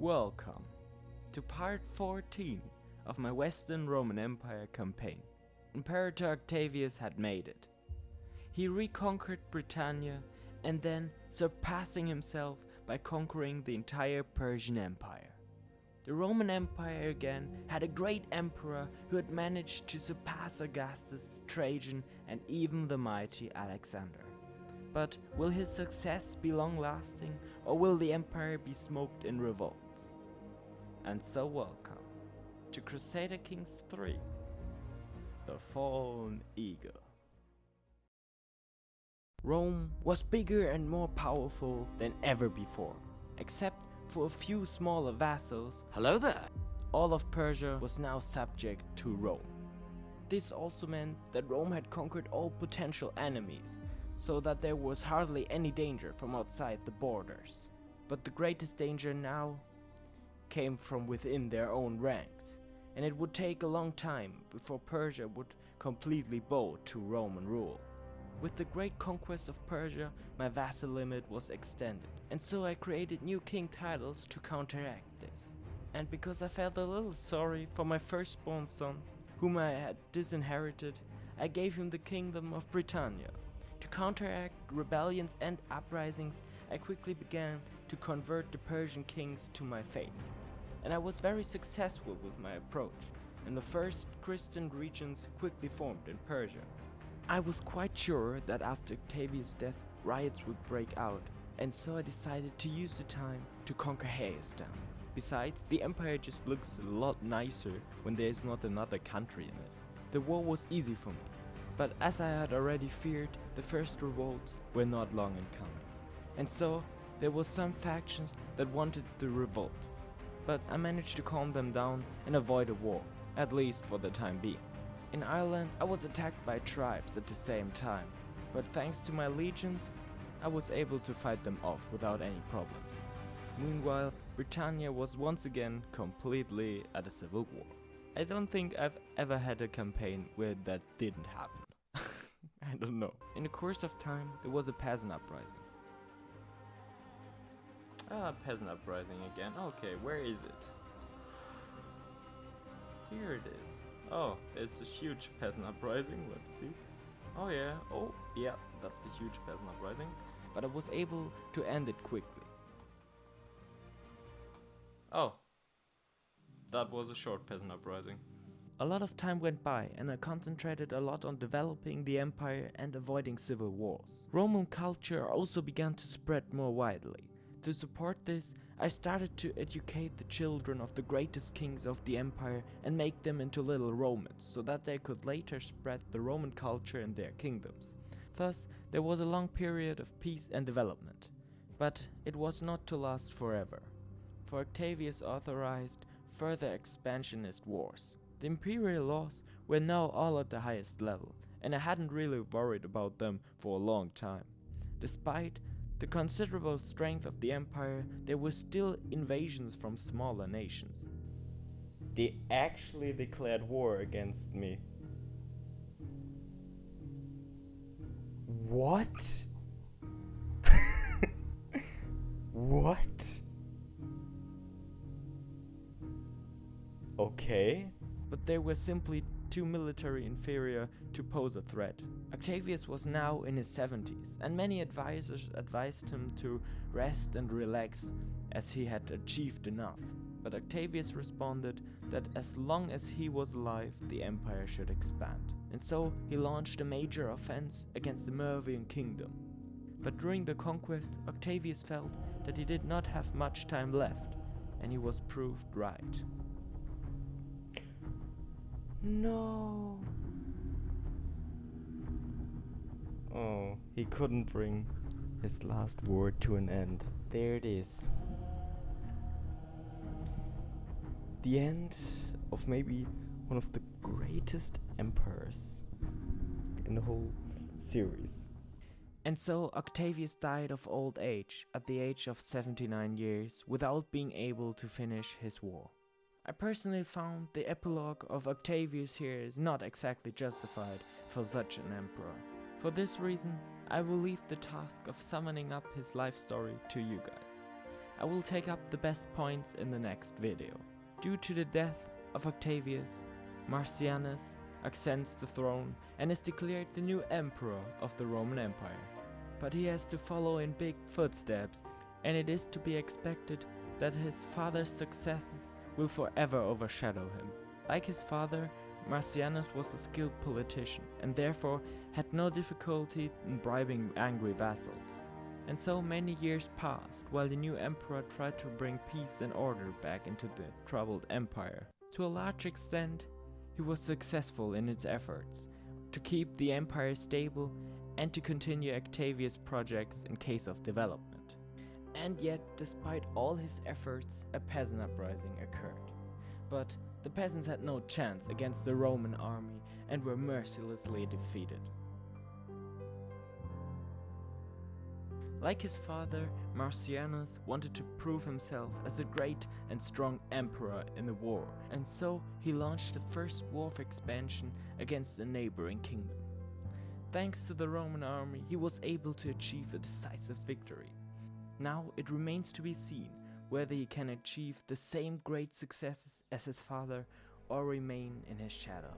Welcome to part 14 of my Western Roman Empire campaign. Imperator Octavius had made it. He reconquered Britannia and then surpassing himself by conquering the entire Persian Empire. The Roman Empire again had a great emperor who had managed to surpass Augustus, Trajan, and even the mighty Alexander. But will his success be long-lasting, or will the empire be smoked in revolts? And so welcome to Crusader Kings 3, The Fallen Eagle. Rome was bigger and more powerful than ever before, except for a few smaller vassals. Hello there! All of Persia was now subject to Rome. This also meant that Rome had conquered all potential enemies, so that there was hardly any danger from outside the borders. But the greatest danger now came from within their own ranks, and it would take a long time before Persia would completely bow to Roman rule. With the great conquest of Persia, my vassal limit was extended, and so I created new king titles to counteract this. And because I felt a little sorry for my firstborn son, whom I had disinherited, I gave him the kingdom of Britannia. To counteract rebellions and uprisings, I quickly began to convert the Persian kings to my faith. And I was very successful with my approach, and the first Christian regions quickly formed in Persia. I was quite sure that after Octavius' death, riots would break out, and so I decided to use the time to conquer Hayastan. Besides, the empire just looks a lot nicer when there is not another country in it. The war was easy for me. But as I had already feared, the first revolts were not long in coming. And so, there were some factions that wanted to revolt. But I managed to calm them down and avoid a war, at least for the time being. In Ireland, I was attacked by tribes at the same time, but thanks to my legions, I was able to fight them off without any problems. Meanwhile, Britannia was once again completely at a civil war. I don't think I've ever had a campaign where that didn't happen. I don't know. In the course of time, there was a peasant uprising. Peasant uprising again. Okay, where is it? Here it is. Oh, it's a huge peasant uprising. Let's see. Oh yeah. Oh yeah, that's a huge peasant uprising. But I was able to end it quickly. Oh. That was a short peasant uprising. A lot of time went by and I concentrated a lot on developing the empire and avoiding civil wars. Roman culture also began to spread more widely. To support this, I started to educate the children of the greatest kings of the empire and make them into little Romans, so that they could later spread the Roman culture in their kingdoms. Thus, there was a long period of peace and development. But it was not to last forever, for Octavius authorized further expansionist wars. The imperial laws were now all at the highest level, and I hadn't really worried about them for a long time. Despite the considerable strength of the empire, there were still invasions from smaller nations. They actually declared war against me. What? What? Okay. But they were simply too military inferior to pose a threat. Octavius was now in his 70s, and many advisors advised him to rest and relax as he had achieved enough. But Octavius responded that as long as he was alive, the empire should expand. And so he launched a major offense against the Mervian kingdom. But during the conquest, Octavius felt that he did not have much time left, and he was proved right. No. Oh, he couldn't bring his last war to an end. There it is. The end of maybe one of the greatest emperors in the whole series. And so Octavius died of old age at the age of 79 years without being able to finish his war. I personally found the epilogue of Octavius here is not exactly justified for such an emperor. For this reason, I will leave the task of summoning up his life story to you guys. I will take up the best points in the next video. Due to the death of Octavius, Marcianus ascends the throne and is declared the new emperor of the Roman Empire. But he has to follow in big footsteps, and it is to be expected that his father's successes will forever overshadow him. Like his father, Marcianus was a skilled politician and therefore had no difficulty in bribing angry vassals. And so many years passed while the new emperor tried to bring peace and order back into the troubled empire. To a large extent, he was successful in its efforts to keep the empire stable and to continue Octavius' projects in case of development. And yet, despite all his efforts, a peasant uprising occurred. But the peasants had no chance against the Roman army and were mercilessly defeated. Like his father, Marcianus wanted to prove himself as a great and strong emperor in the war, and so he launched the first war of expansion against a neighboring kingdom. Thanks to the Roman army, he was able to achieve a decisive victory. Now it remains to be seen whether he can achieve the same great successes as his father or remain in his shadow.